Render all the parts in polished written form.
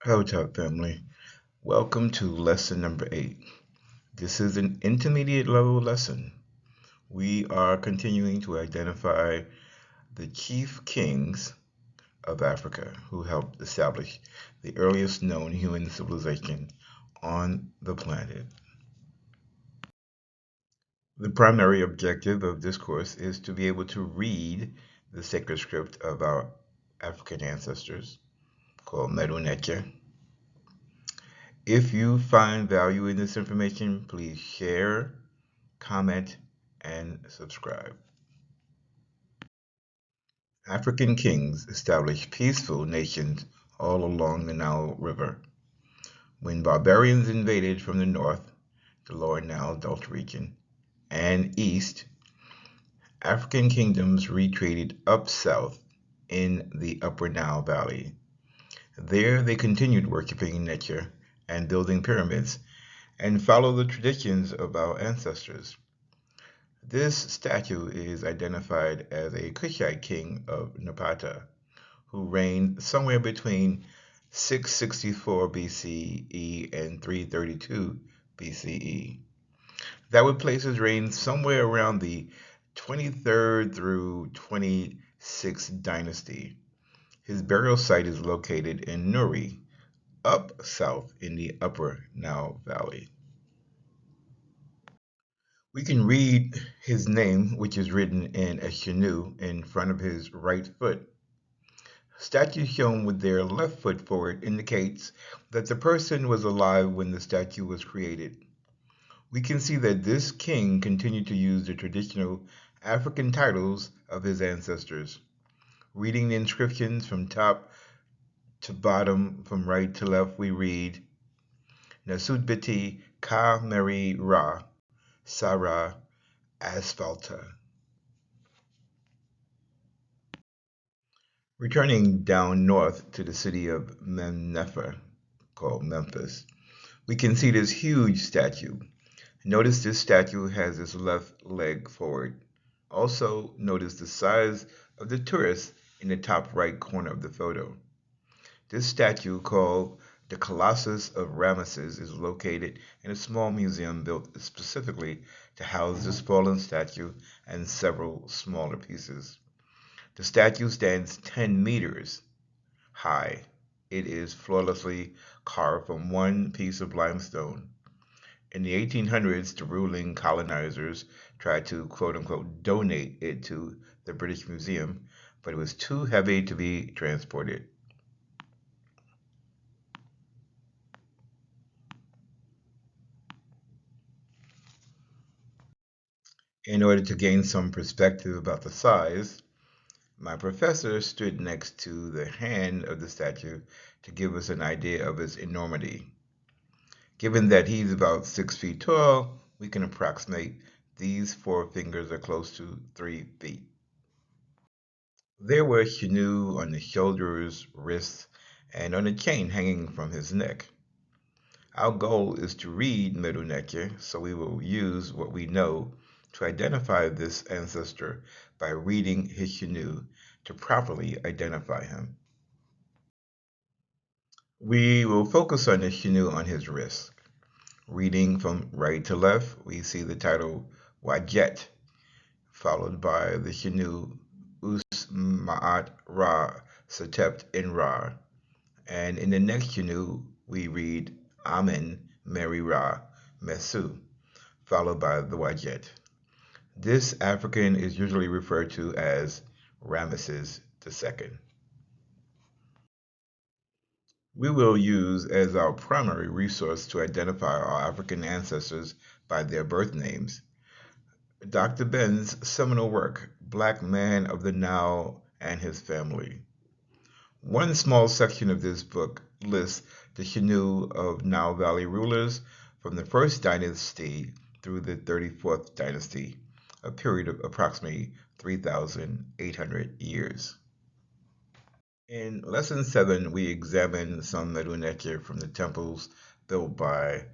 Hello, Top Family. Welcome to lesson number 8. This is an intermediate level lesson. We are continuing to identify the chief kings of Africa who helped establish the earliest known human civilization on the planet. The primary objective of this course is to be able to read the sacred script of our African ancestors called Medu Neter. If you find value in this information, please share, comment, and subscribe. African kings established peaceful nations all along the Nile River. When barbarians invaded from the north, the lower Nile Delta region, and east, African kingdoms retreated up south in the upper Nile Valley. There they continued worshiping nature and building pyramids and followed the traditions of our ancestors. This statue is identified as a Kushite king of Napata, who reigned somewhere between 664 BCE and 332 BCE. That would place his reign somewhere around the 23rd through 26th dynasty. His burial site is located in Nuri, up south in the upper Nile Valley. We can read his name, which is written in a canoe in front of his right foot. Statues shown with their left foot forward indicates that the person was alive when the statue was created. We can see that this king continued to use the traditional African titles of his ancestors. Reading the inscriptions from top to bottom, from right to left, we read Nasudbiti Ka Meri Ra Sarah Asphalta. Returning down north to the city of Mennefer, called Memphis, we can see this huge statue. Notice this statue has its left leg forward. Also, notice the size of the tourist in the top right corner of the photo. This statue, called the Colossus of Ramesses, is located in a small museum built specifically to house this fallen statue and several smaller pieces. The statue stands 10 meters high. It is flawlessly carved from one piece of limestone. In the 1800s, the ruling colonizers tried to quote unquote donate it to the British Museum, but it was too heavy to be transported. In order to gain some perspective about the size, my professor stood next to the hand of the statue to give us an idea of its enormity. Given that he's about 6 feet tall, we can approximate these four fingers are close to 3 feet. There were chenille on his shoulders, wrists, and on a chain hanging from his neck. Our goal is to read Medu Neter, so we will use what we know to identify this ancestor by reading his chenille to properly identify him. We will focus on the chenille on his wrist. Reading from right to left, we see the title Wajet, followed by the chenille Us Ma'at Ra Setept in Ra. And in the next chenille, we read Amen Meri Ra Mesu, followed by the Wajet. This African is usually referred to as Ramesses II. We will use as our primary resource to identify our African ancestors by their birth names Dr. Ben's seminal work, Black Man of the Nile and His Family. One small section of this book lists the chenille of Nile Valley rulers from the first dynasty through the 34th dynasty, a period of approximately 3,800 years. In Lesson 7, we examine some Medu Neter from the temples built by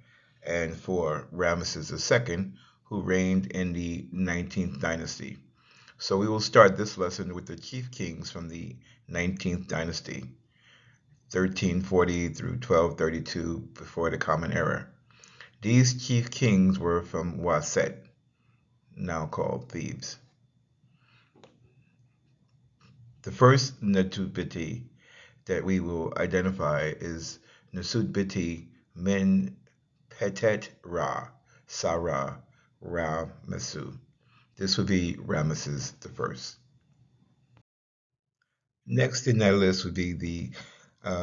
and for Ramesses II, who reigned in the 19th dynasty. So we will start this lesson with the chief kings from the 19th dynasty. 1340 through 1232 before the Common Era. These chief kings were from Waset, now called Thebes. The first Natubiti that we will identify is Nasutbiti Men Petet Ra Sarah Ramesu. This would be Ramesses the first. Next in that list would be the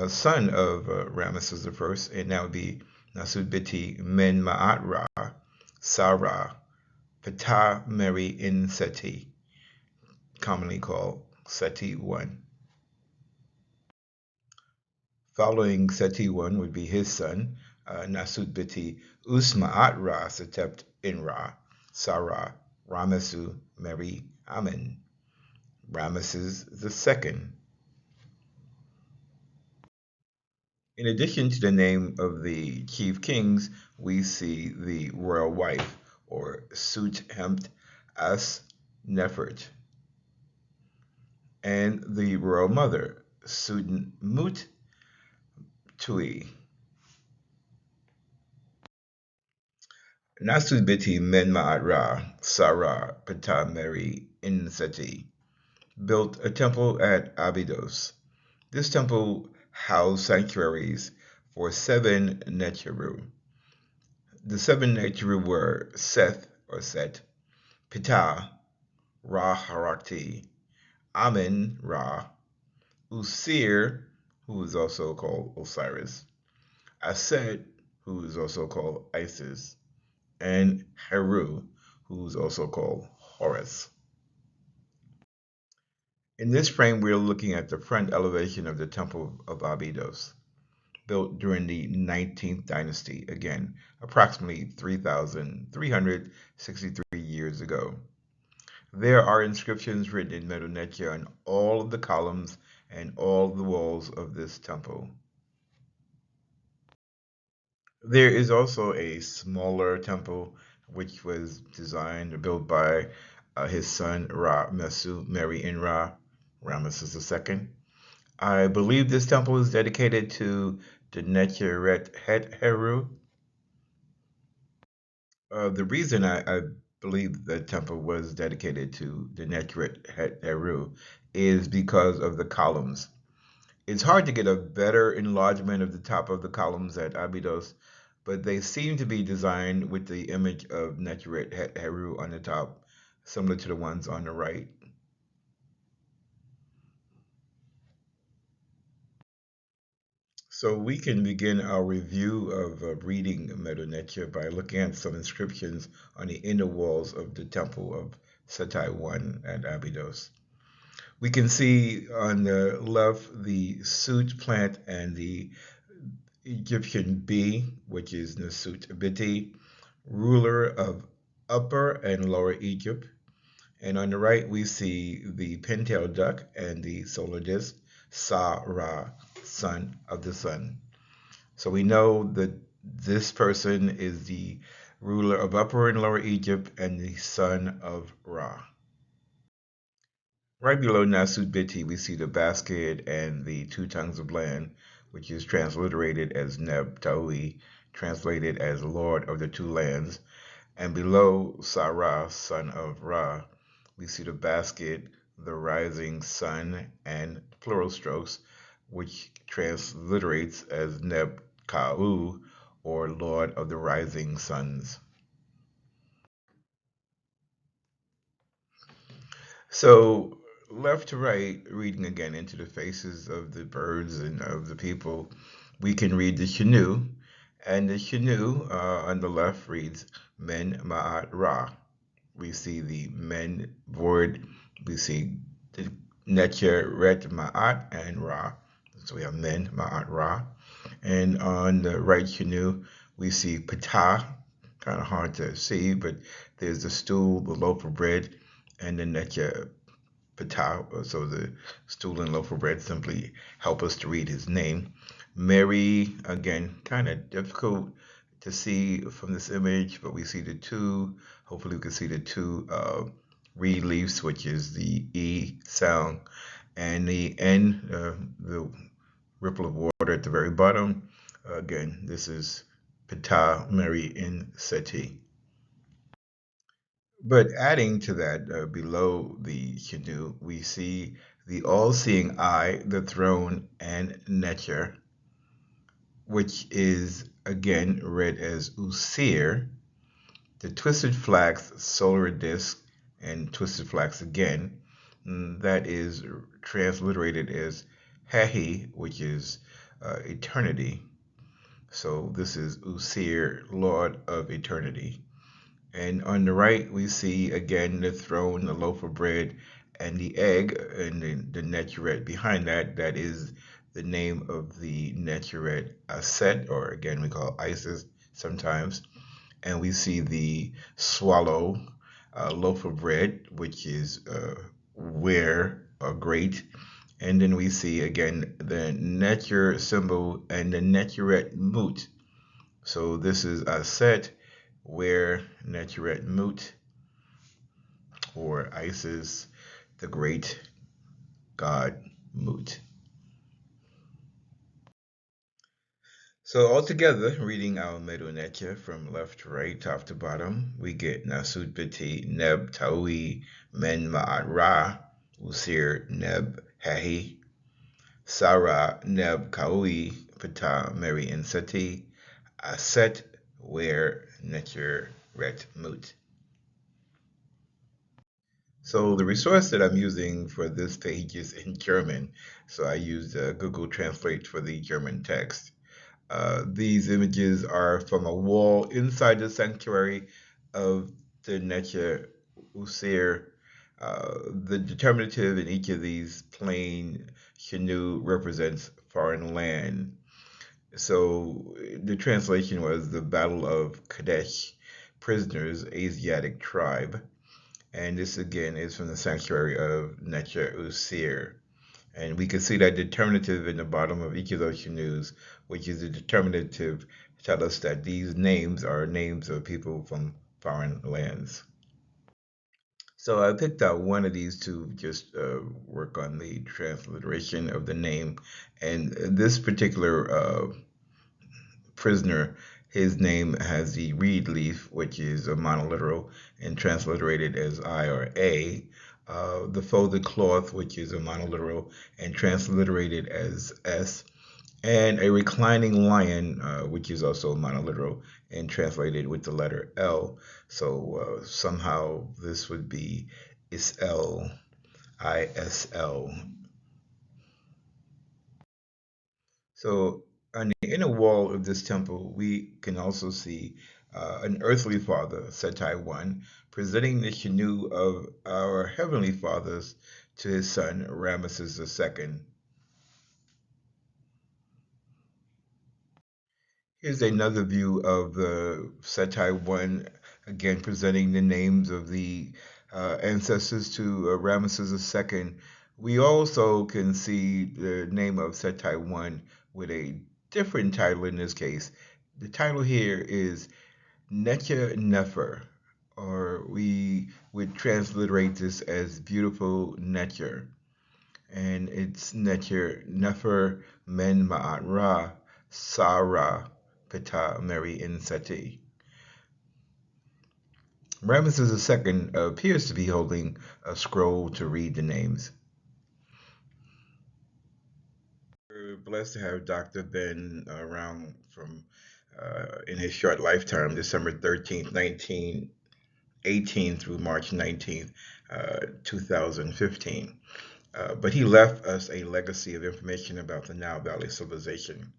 son of Ramesses the first, and that would be Nasutbiti Men Ma'at Ra Sarah Ptah Mary in Seti, commonly called Seti I. Following Seti I would be his son, Nasutbiti Usma'at Ra Setept in Ra, Sarah, Ramesu, Mary, Amen, Ramesses II. In addition to the name of the chief kings, we see the royal wife, or Sut-Hempt As Nefert, and the royal mother, Sut-Mut Tui. Nasubiti Men Ma'at Ra, Sarah Ptah Mary in Seti, built a temple at Abydos. This temple housed sanctuaries for 7 Neteru. The 7 Neteru were Seth, or Set, Ptah, Ra Harakti, Amen, Ra, Usir, who is also called Osiris, Aset, who is also called Isis, and Heru, who is also called Horus. In this frame, we are looking at the front elevation of the Temple of Abydos, built during the 19th dynasty, again, approximately 3,363 years ago. There are inscriptions written in Medu Neter on all of the columns and all the walls of this temple. There is also a smaller temple which was designed or built by his son Ra Mesu Mary in Ra, Ramesses II. I believe this temple is dedicated to the Netyeret Het Heru. The reason I believe the temple was dedicated to the Netyeret Het Heru is because of the columns. It's hard to get a better enlargement of the top of the columns at Abydos, but they seem to be designed with the image of Netyeret Het Heru on the top, similar to the ones on the right. So we can begin our review of reading Medu Neter by looking at some inscriptions on the inner walls of the temple of Seti I at Abydos. We can see on the left the Sut plant and the Egyptian bee, which is Nasut Biti, ruler of Upper and Lower Egypt. And on the right, we see the pintail duck and the solar disk, Sa-Ra, son of the sun. So we know that this person is the ruler of Upper and Lower Egypt and the son of Ra. Right below Nasut Biti, we see the basket and the 2 tongues of land, which is transliterated as Neb Taui, translated as Lord of the 2 lands. And below Sa-Ra, son of Ra, we see the basket, the rising sun, and plural strokes, which transliterates as Neb Ka'u, or Lord of the rising suns. So, left to right, reading again into the faces of the birds and of the people, we can read the Shenu, and the Shenu on the left reads Men Ma'at Ra. We see the Men word, we see the Netyeret Ma'at and Ra. So we have Men Ma'at Ra. And on the right Shenu, we see Ptah, kind of hard to see, but there's the stool, the loaf of bread, and the Netya Ptah. So the stool and loaf of bread simply help us to read his name. Mary, again, kind of difficult to see from this image, but we see the 2, hopefully we can see the 2 reed leaves, which is the E sound, and the N, the ripple of water at the very bottom. Again, this is Ptah, Mary, and Seti. But adding to that, below the canoe, we see the all-seeing eye, the throne, and Necher, which is again read as Usir, the twisted flax, solar disk, and twisted flax again. That is transliterated as Hehi, which is eternity. So this is Usir, Lord of eternity. And on the right, we see again the throne, the loaf of bread, and the egg, and the Necheret behind that. That is the name of the Necheret Aset, or again, we call Isis sometimes. And we see the swallow, loaf of bread, which is where or great. And then we see again the Necher symbol and the Necheret Mut. So this is Aset, where Necheret Mut, or Isis, the great god Mut. So altogether, reading our Medu Necha from left to right, top to bottom, we get Nasud Biti, Neb Tawi, Men Ma'at Ra, Usir Neb Hahi, Sarah Neb Kawi, Ptah Mary and Seti, Aset, where Necher Ret Mut. So the resource that I'm using for this page is in German. So I used Google Translate for the German text. These images are from a wall inside the sanctuary of the Neche Usir. The determinative in each of these plain canoe represents foreign land. So the translation was the Battle of Kadesh, prisoners, Asiatic tribe. And this again is from the sanctuary of Neche Usir. And we can see that determinative in the bottom of each of those canoes, which is the determinative to tell us that these names are names of people from foreign lands. So I picked out one of these to just work on the transliteration of the name. And this particular prisoner, his name has the reed leaf, which is a monoliteral and transliterated as I or A. The folded cloth, which is a monoliteral and transliterated as S. And a reclining lion, which is also monoliteral and translated with the letter L. So somehow this would be Isl, ISL. So on the inner wall of this temple, we can also see an earthly father, Setai One, presenting the canoe of our heavenly fathers to his son, Ramesses II. Here's another view of the Setai One, again presenting the names of the ancestors to Ramesses II. We also can see the name of Setai One with a different title in this case. The title here is Necha Nefer, or we would transliterate this as Beautiful Necher. And it's Necher Nefer Men Ma'at Ra Sarah Ptah Mary and Seti. Ramesses II appears to be holding a scroll to read the names. We're blessed to have Dr. Ben around from in his short lifetime, December 13th, 1918 through March 19th, 2015. But he left us a legacy of information about the Nile Valley civilization.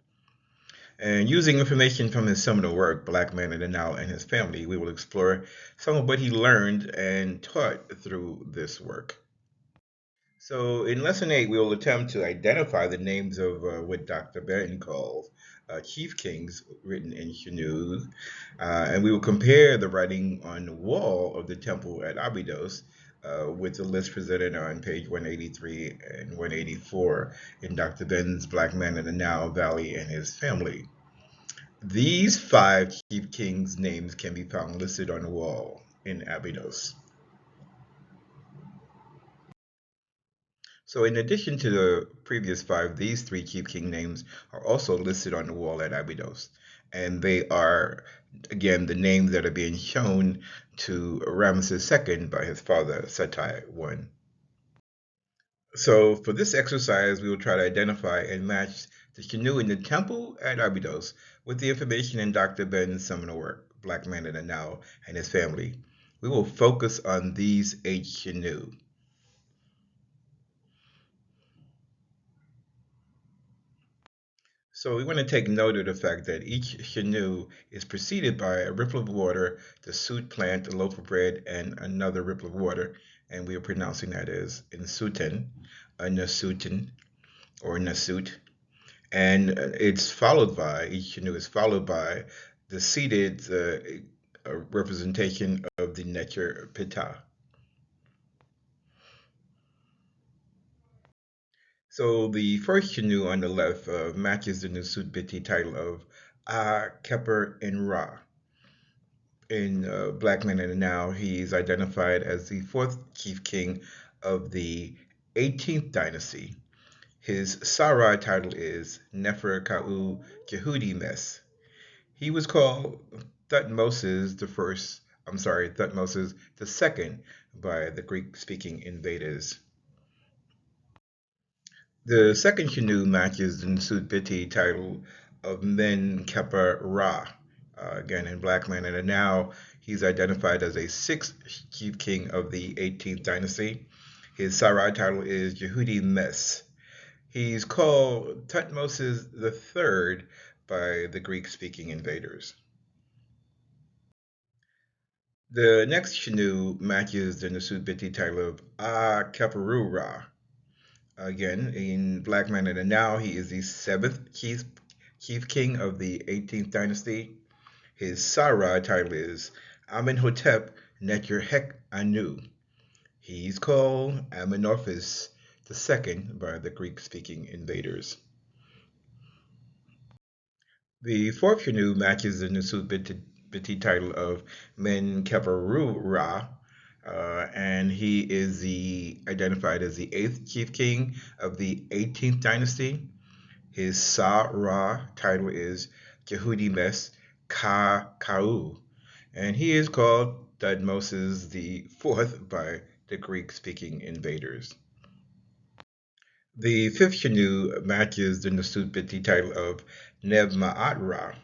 And using information from his seminal work, Black Man in the Nile and His Family, we will explore some of what he learned and taught through this work. So in Lesson 8, we will attempt to identify the names of what Dr. Benton calls chief kings written in Canoes, and we will compare the writing on the wall of the temple at Abydos with the list presented on page 183 and 184 in Dr. Benton's Black Man in the Nile Valley and His Family. These 5 chief kings' names can be found listed on the wall in Abydos. So in addition to the previous five, these three Chief King names are also listed on the wall at Abydos. And they are, again, the names that are being shown to Ramesses II by his father, Setai I. So for this exercise, we will try to identify and match the Shanu in the temple at Abydos with the information in Dr. Ben's seminal work, Black Man in the Now and His Family. We will focus on these 8 Shanu. So we want to take note of the fact that each Shanu is preceded by a ripple of water, the suit plant, a loaf of bread, and another ripple of water. And we are pronouncing that as Insutin, a Nasutin, or Nasut. And it's followed by, each Shanu is followed by the seated representation of the Necher Pittah. So the first Shanu on the left matches the Nusut Biti title of Ah, Keper, and Ra. In Black Men and Now, he's identified as the fourth chief king of the 18th dynasty. His Sarai title is Nefer Ka'u Jehudi Mes. He was called Thutmoses Thutmoses the second by the Greek-speaking invaders. The second Shanu matches the Nusut Biti title of Men Keper Ra. Again, in Black Man and Now, he's identified as a sixth chief king of the 18th dynasty. His Sarai title is Jehudi Mes. He's called Thutmoses III by the Greek-speaking invaders. The next Shanu matches the Nusut Biti title of Ah Keperu Ra. Again, in Black Man and Now, he is the seventh chief king of the 18th dynasty. His Sarai title is Amenhotep Necher Hek Anu. He's called Amenophis II by the Greek-speaking invaders. The fourth Shanu matches the Nusut Biti title of Men Keperu Ra, and he is identified as the eighth chief king of the 18th dynasty. His Sa Ra title is Jehudi Mes Ka'u, and he is called Thutmoses the fourth by the Greek-speaking invaders. The fifth Shanu matches the Nusut Biti title of Neb Ma'at Ra,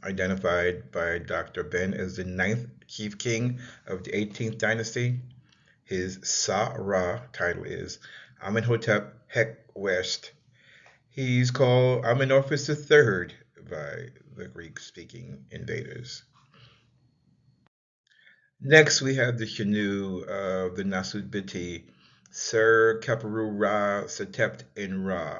identified by Dr. Ben as the ninth chief king of the 18th dynasty. His Sa Ra title is Amenhotep Hek West. He's called Amenophis III by the Greek-speaking invaders. Next, we have the Shanu of the Nasut Biti, Ser Keperu Ra Setept in Ra,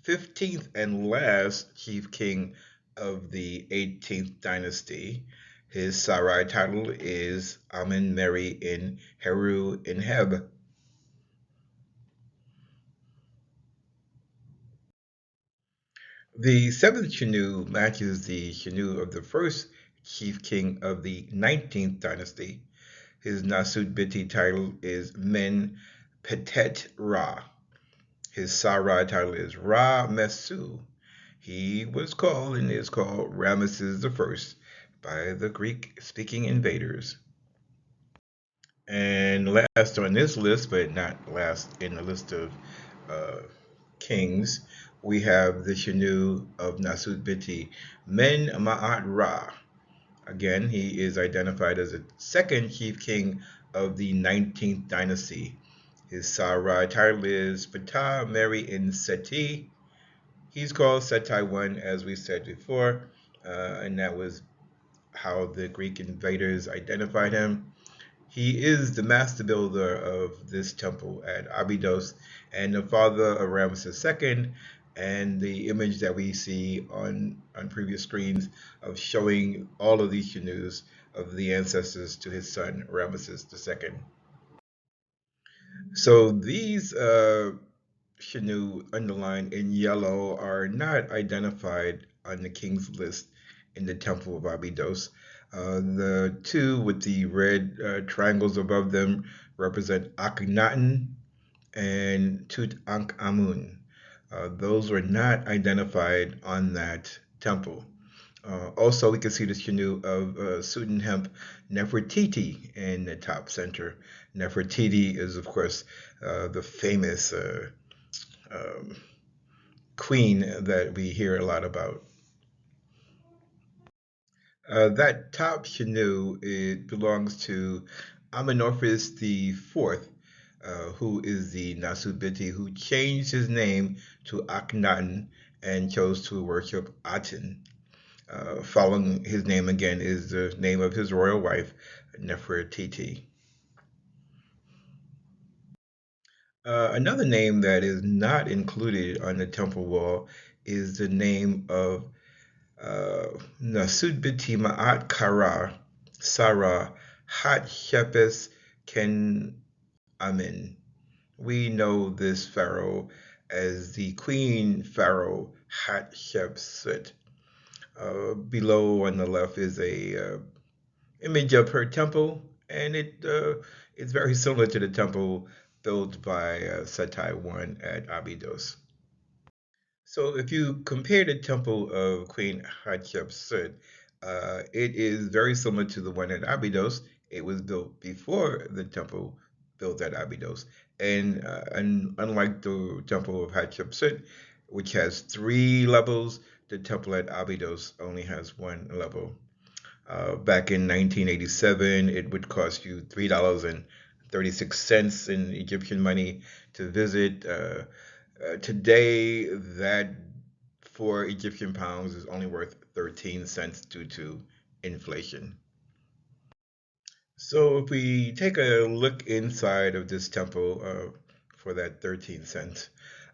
15th and last chief king of the 18th dynasty. His Sarai title is Amen Meri in Heru in Heb. The seventh Shanu matches the Shanu of the first chief king of the 19th dynasty. His Nasut Biti title is Men Petet Ra. His Sarai title is Ra Mesu. He was called and is called Ramesses I by the Greek-speaking invaders. And last on this list, but not last in the list of kings, we have the Shanu of Nasut Biti, Men Ma'at Ra. Again, he is identified as the second chief king of the 19th dynasty. His Sarai title is Ptah Meri in Seti. He's called Setai I, as we said before, and that was how the Greek invaders identified him. He is the master builder of this temple at Abydos and the father of Ramesses II, and the image that we see on previous screens of showing all of these Shanus of the ancestors to his son Ramesses II. So these Shanu underlined in yellow are not identified on the king's list in the Temple of Abydos. The two with the red triangles above them represent Akhenaten and Tutankhamun. Those were not identified on that temple. Also, we can see this canoe of Sudenhemp Nefertiti in the top center. Nefertiti is, of course, the famous um, queen that we hear a lot about. That top canoe, it belongs to Amenophis the Fourth, who is the Nasubiti who changed his name to Akhenaten and chose to worship Aten. Following his name again is the name of his royal wife, Nefertiti. Another name that is not included on the temple wall is the name of uh, Nasudbiti Ma'at Kara Sarah Hatshepsut Ken Amen. We know this pharaoh as the Queen Pharaoh Hatshepsut. Below on the left is a image of her temple, and it's very similar to the temple built by Setai I at Abydos. So if you compare the temple of Queen Hatshepsut, it is very similar to the one at Abydos. It was built before the temple built at Abydos, and unlike the temple of Hatshepsut, which has 3 levels, the temple at Abydos only has 1 level. Back in 1987, it would cost you $3.36 in Egyptian money to visit. Today, that for Egyptian pounds is only worth 13 cents due to inflation. So if we take a look inside of this temple for that 13 cents,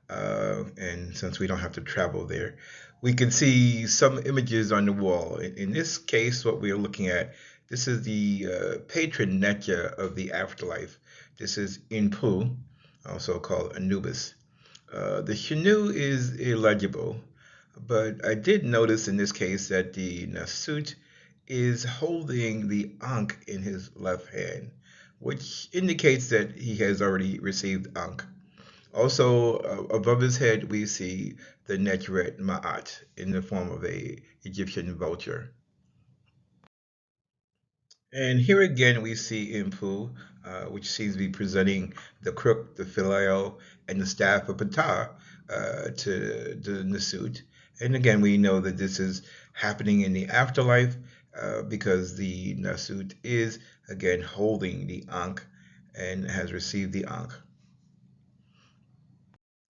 and since we don't have to travel there, we can see some images on the wall. In this case, what we are looking at, this is the patron Netja of the afterlife. This is Inpu, also called Anubis. The Shanu is illegible, but I did notice in this case that the Nasut is holding the Ankh in his left hand, which indicates that he has already received Ankh. Also, above his head, we see the Nechret Ma'at in the form of a Egyptian vulture. And here again, we see Impu, which seems to be presenting the crook, the filial, and the staff of Ptah to the Nasut. And again, we know that this is happening in the afterlife because the Nasut is, again, holding the Ankh and has received the Ankh.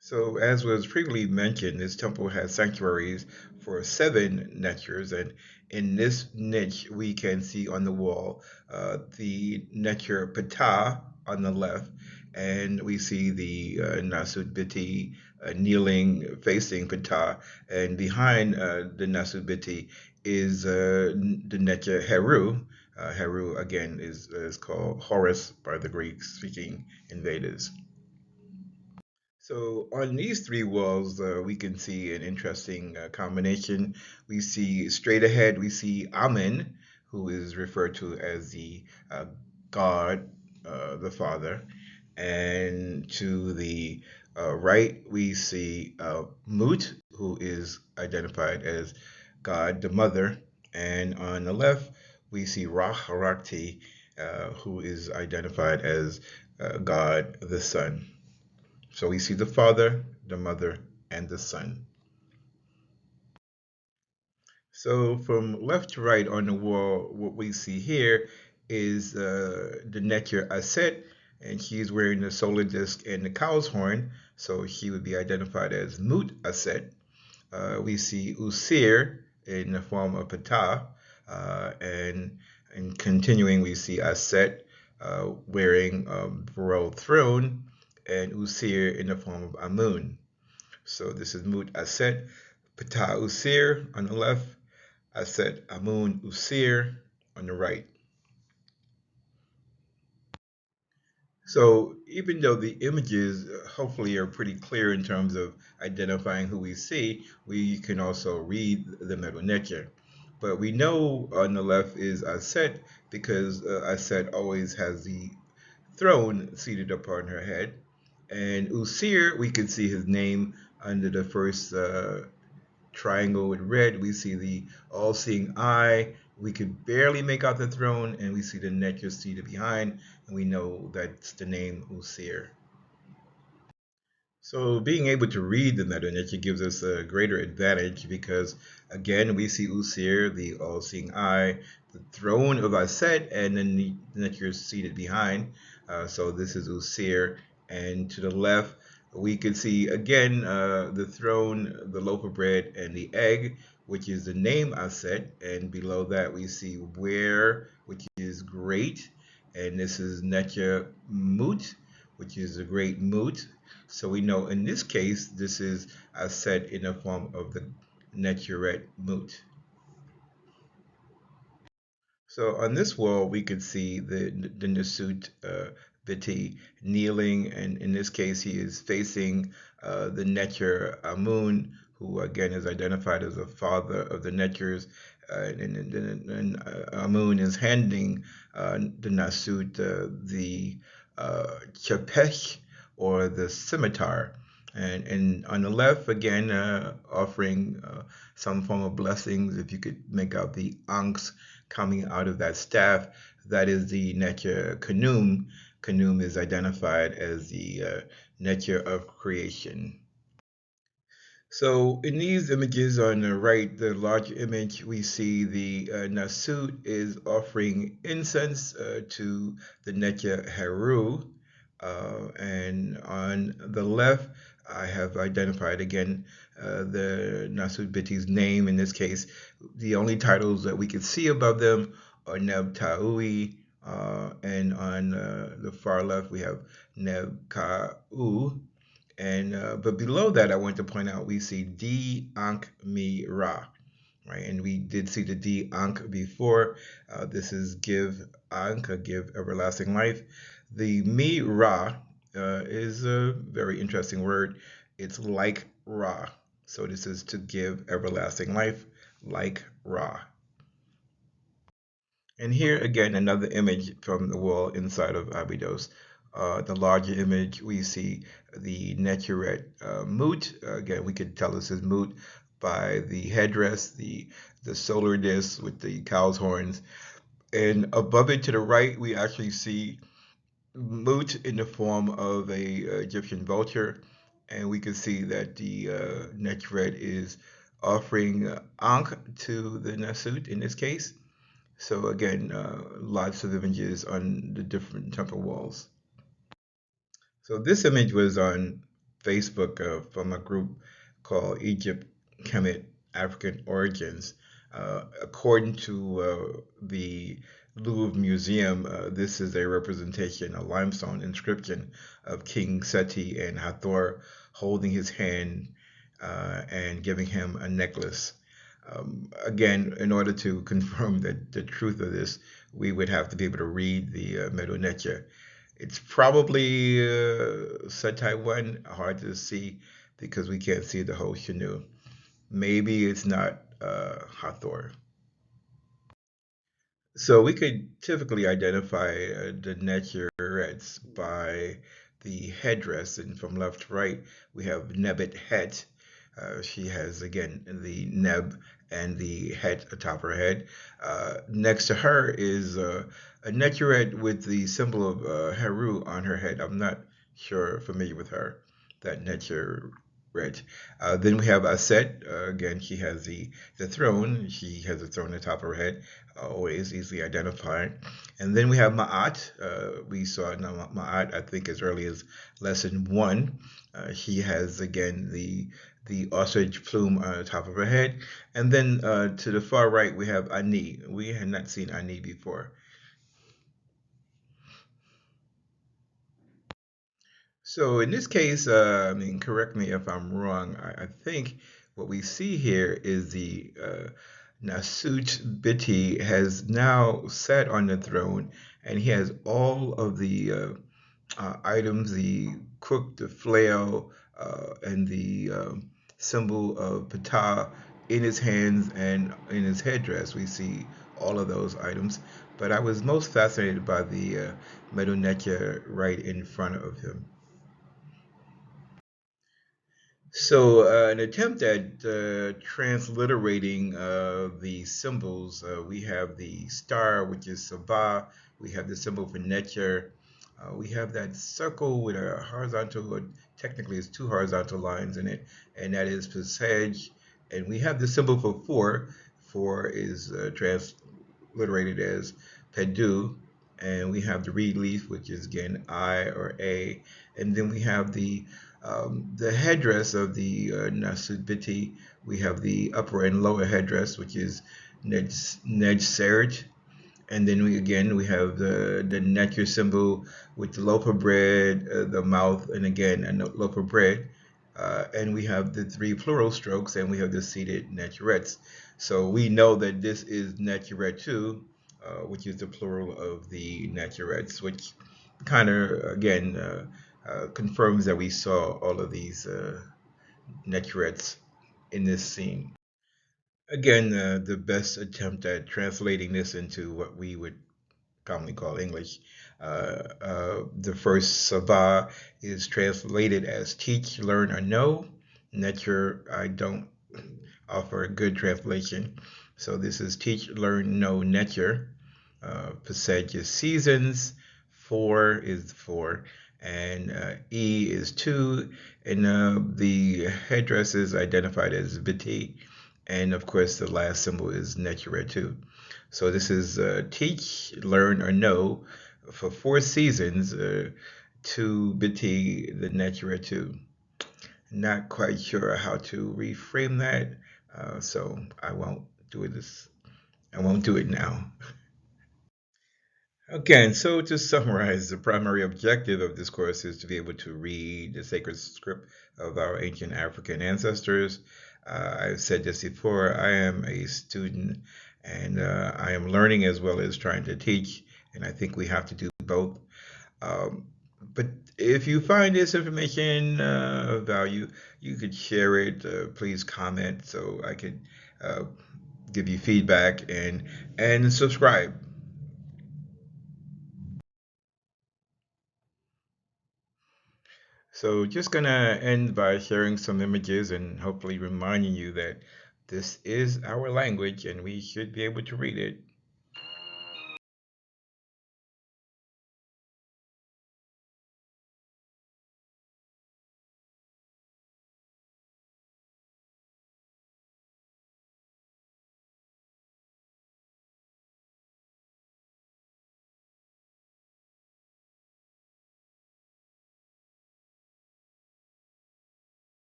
So, as was previously mentioned, this temple has sanctuaries for 7 netures, and in this niche, we can see on the wall the neture Ptah on the left, and we see the Nasut Biti kneeling, facing Ptah, and behind the Nasut Biti is the neture Heru. Heru, again, is called Horus by the Greek-speaking invaders. So on these 3 walls, we can see an interesting combination. We see straight ahead, we see Amen, who is referred to as the God, the Father. And to the right, we see Mut, who is identified as God, the Mother. And on the left, we see Raharakti, who is identified as God, the Son. So we see the Father, the Mother, and the Son. So from left to right on the wall, what we see here is the Netjer Aset, and she's wearing the solar disc and the cow's horn, so she would be identified as Mut Aset. We see Usir in the form of Ptah, and continuing we see Aset wearing a royal throne, and Usir in the form of Amun. So this is Mut Aset, Ptah Usir on the left, Aset Amun Usir on the right. So even though the images hopefully are pretty clear in terms of identifying who we see, we can also read the middle nature. But we know on the left is Aset because Aset always has the throne seated upon her head. And Usir, we can see his name under the first triangle with red. We see the all-seeing eye. We could barely make out the throne, and we see the Neter seated behind, and we know that's the name Usir. So being able to read the Meta gives us a greater advantage because again we see Usir, the all-seeing eye, the throne of Aset, and then the Neter seated behind. So this is Usir, and to the left we can see again the throne, the loaf of bread, and the egg, which is the name Aset, and below that we see where, which is great, and this is Neter Mut, which is a great Mut. So we know in this case, this is said in the form of the Neturet Mut. So on this wall, we could see the Nasut Biti kneeling, and in this case, he is facing the Neter Amun, who again is identified as the father of the Neters, and Amun is handing the Nasut the Chapesh, or the scimitar. And on the left, again, offering some form of blessings. If you could make out the ankhs coming out of that staff, that is the Neter Kanum. Kanum is identified as the Neter of creation. So in these images on the right, the large image, we see the Nasut is offering incense to the Neter Heru. And on the left, I have identified again the Nasut Biti's name. In this case, the only titles that we can see above them are Neb Taui, and on the far left, we have Neb Ka'u. And but below that, I want to point out we see D Ankh Mi Ra, right? And we did see the D Ankh before. This is give Ankh, give everlasting life. The Mi Ra is a very interesting word. It's like Ra. So this is to give everlasting life, like Ra. And here again, another image from the wall inside of Abydos. The larger image, we see the Neturet Mut. Again, we could tell this is Mut by the headdress, the solar disc with the cow's horns. And above it to the right, we actually see Mut in the form of a Egyptian vulture. And we can see that the Neturet is offering Ankh to the Nasut in this case. So again, lots of images on the different temple walls. So this image was on Facebook from a group called Egypt Kemet African Origins. According to the Louvre Museum, this is a representation, a limestone inscription of King Seti and Hathor holding his hand and giving him a necklace. Again, in order to confirm the truth of this, we would have to be able to read the Medu Neter. It's probably Setai 1, hard to see because we can't see the whole Shanu. Maybe it's not Hathor. So we could typically identify the Neterets by the headdress, and from left to right, we have Nebet Het. She has, again, the neb and the het atop her head. Next to her is a Neteret with the symbol of Heru on her head. I'm not sure familiar with her, that Neteret. Then we have Aset. Again, she has the throne. She has a throne atop her head, always easily identified. And then we have Ma'at. We saw Ma'at, I think, as early as lesson 1. She has, again, the ostrich plume on the top of her head. And then to the far right, we have Ani. We had not seen Ani before. So in this case, I mean, correct me if I'm wrong. I think what we see here is the Nasut Biti has now sat on the throne, and he has all of the items, the crook, the flail, and the symbol of Ptah in his hands and in his headdress. We see all of those items. But I was most fascinated by the Medu Neter right in front of him. So, an attempt at transliterating the symbols, we have the star, which is Sabah. We have the symbol for Netjer. We have that circle with a horizontal, or technically it's two horizontal lines in it, and that is Pesej. And we have the symbol for four. Four is transliterated as Pedu. And we have the reed leaf, which is again I or A. And then we have the headdress of the Nasubiti. We have the upper and lower headdress, which is Nej Serge. And then we have the Netjer symbol with the loaf of bread, the mouth, and again a loaf of bread. And we have the three plural strokes, and we have the seated Netjerettes. So we know that this is Netjeret 2, which is the plural of the Netjerettes, which kind of, again, confirms that we saw all of these Netjerettes in this scene. Again, the best attempt at translating this into what we would commonly call English. The first Sabah is translated as teach, learn, or know. Nature, I don't offer a good translation. So this is teach, learn, know, nature. Passage is seasons. Four is four. And E is two. And the headdress is identified as biti. And of course, the last symbol is nature too. So this is teach, learn, or know for four seasons to biti the nature too. Not quite sure how to reframe that, so I won't do this. I won't do it now. Again, so to summarize, the primary objective of this course is to be able to read the sacred script of our ancient African ancestors. I've said this before, I am a student and I am learning as well as trying to teach, and I think we have to do both. Um, but if you find this information of value, you could share it. Please comment so I could uh, give you feedback and subscribe. So just gonna end by sharing some images and hopefully reminding you that this is our language and we should be able to read it.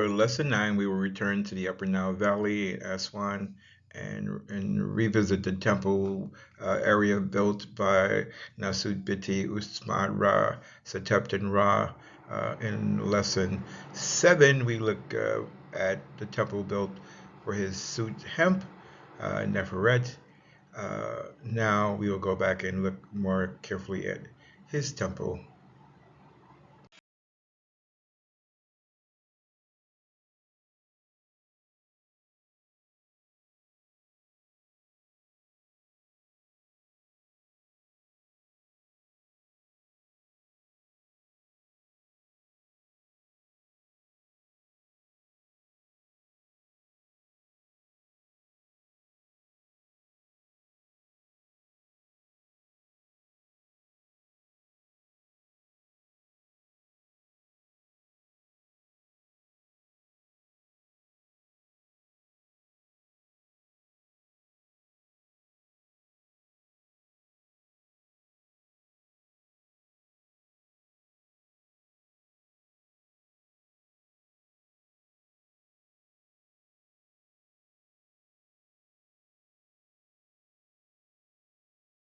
For lesson 9, we will return to the Upper Nile Valley, Aswan, and revisit the temple area built by Nasud Biti Usman Ra, Sateptan Ra. In lesson 7, we look at the temple built for his suit hemp, Neferet. Now we will go back and look more carefully at his temple.